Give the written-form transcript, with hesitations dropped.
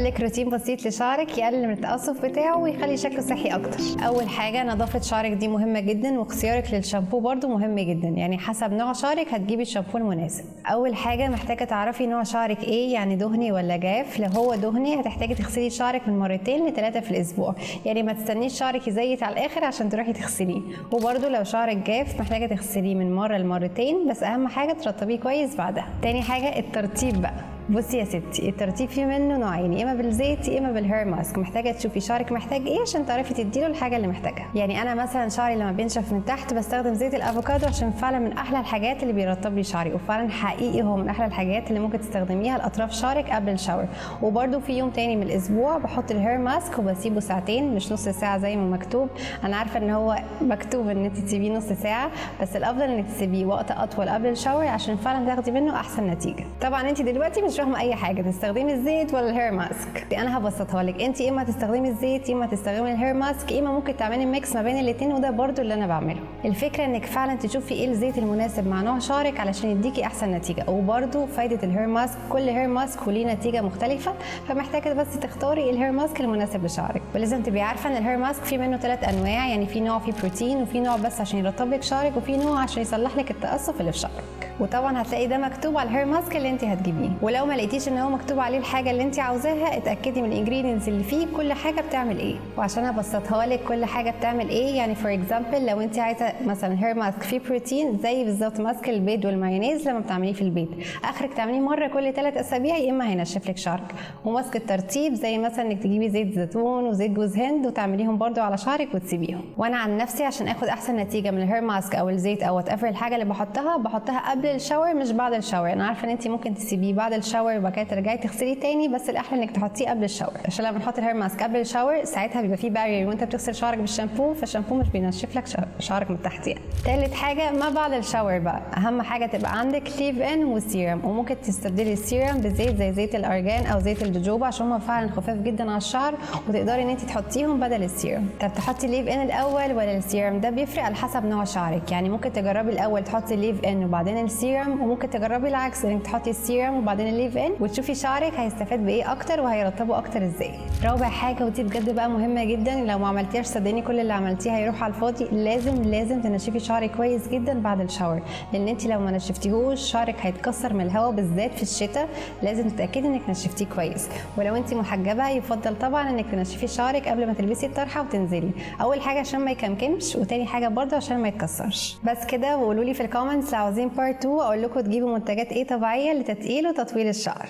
هقولك روتين بسيط لشعرك يقلل من التقصف بتاعه ويخلي شكله صحي اكتر. اول حاجه نظافه شعرك دي مهمه جدا، واختيارك للشامبو برضو مهم جدا، يعني حسب نوع شعرك هتجيبي الشامبو المناسب. اول حاجه محتاجه تعرفي نوع شعرك ايه، يعني دهني ولا جاف. لو هو دهني هتحتاجي تغسلي شعرك من 2 ل 3 في الاسبوع، يعني ما تستنيش شعرك يزيت على الاخر عشان تروحي تغسليه. وبرضو لو شعرك جاف محتاجه تغسليه من مره لمرتين، بس اهم حاجه ترطبيه كويس بعدها. تاني حاجه الترطيب بقى. بصي يا ستي، الترطيب فيه منه نوعين، يا اما بالزيت يا اما بالهير ماسك. محتاجه تشوفي شعرك محتاج ايه عشان تعرفي تديله الحاجه اللي محتاجها. يعني انا مثلا شعري لما بينشف من تحت بستخدم زيت الافوكادو عشان فعلا من احلى الحاجات اللي بيرطب لي شعري، وفعلا حقيقي هو من احلى الحاجات اللي ممكن تستخدميها لاطراف شعرك قبل الشاور. وبرده في يوم تاني من الاسبوع بحط الهير ماسك وبسيبه ساعتين مش نص ساعه زي ما مكتوب. انا عارفه ان هو مكتوب ان انت تسيبيه نص ساعه، بس الافضل انك تسيبيه وقت اطول قبل الشاور عشان فعلا تاخدي منه احسن نتيجه. طبعا انت دلوقتي مش فاهمه اي حاجه، تستخدمي الزيت ولا الهير ماسك. انا هبسطها لك، انت اما تستخدمي الزيت اما تستخدمي الهير ماسك، اما ممكن تعملي ميكس ما بين الاثنين، وده برضو اللي انا بعمله. الفكره انك فعلا تشوفي ايه الزيت المناسب مع نوع شعرك علشان يديكي احسن نتيجه. وبرضو فايده الهير ماسك، كل هير ماسك وليه نتيجه مختلفه، فمحتاجه بس تختاري الهير ماسك المناسب لشعرك. ولازم تبقي عارفه ان الهير ماسك في منه 3 انواع، يعني في نوع فيه بروتين، وفي نوع بس عشان يرطب لك شعرك، وفي نوع عشان يصلح لك التقصف اللي في شعرك. وطبعا هتلاقي ده مكتوب على الهير ماسك اللي انت هتجيبيه. ولو ما لقيتيش ان هو مكتوب عليه الحاجه اللي انت عاوزاها، اتاكدي من الانجريدينتس اللي فيه كل حاجه بتعمل ايه. وعشان ابسطها لك كل حاجه بتعمل ايه، يعني فور اكزامبل لو انت عايزه مثلا هير ماسك فيه بروتين زي بالظبط ماسك البيض والمايونيز لما بتعمليه في البيت، اخرك تعمليه مره كل 3 اسابيع يا اما هينشف لك شعرك. وماسك الترطيب زي مثلا انك تجيبي زيت زيتون وزيت جوز هند وتعمليهم برده على شعرك وتسيبيهم. وانا عن نفسي عشان اخد احسن نتيجه من الهير ماسك او الزيت او وات ايفر الحاجه اللي بحطها قبل الشاور مش بعد الشاور. انا عارفه ان انت ممكن تسيبيه بعد الشاور وبعد كده ترجعي تغسليه تاني، بس الاحلى انك تحطيه قبل الشاور، عشان لما نحط الهير ماسك قبل الشاور ساعتها بيبقى فيه بارير وانت بتغسل شعرك بالشامبو، فالشامبو مش بينشف لك شعرك من تحت يعني. تالت حاجه ما بعد الشاور بقى، اهم حاجه تبقى عندك ليف ان وسيرم، وممكن تستبدلي السيرم بزيت زي زيت الارجان او زيت الجوجوبا عشان هم فعلا خفاف جدا على الشعر، وتقدري ان انت تحطيهم بدل السيرم. طب تحطي ليف ان الاول ولا السيرم؟ ده بيفرق على حسب نوع شعرك، يعني ممكن تجربي الاول تحطي ليف ان وبعدين السيرم، وممكن تجربي العكس انك تحطي السيرم وبعدين الليف ان، وتشوفي شعرك هيستفاد بايه اكتر وهيرطبه اكتر ازاي. رابع حاجه ودي بجد بقى مهمه جدا، لو ما عملتيهاش صدقني كل اللي عملتيه هيروح على الفاضي، لازم تنشفي شعرك كويس جدا بعد الشاور، لان انت لو ما نشفتيهوش شعرك هيتكسر من الهواء بالذات في الشتاء. لازم تتاكدي انك نشفتيه كويس. ولو انت محجبه يفضل طبعا انك تنشفي شعرك قبل ما تلبسي الطرحه وتنزلي، اول حاجه عشان ما يكمكمش، وتاني حاجه برضه عشان ما يتكسرش. بس كده، وقولوا لي في الكومنتس لو عاوزين بارت 2 اقول لكم تجيبوا منتجات ايه طبيعيه لتتقيل وتطويل الشعر.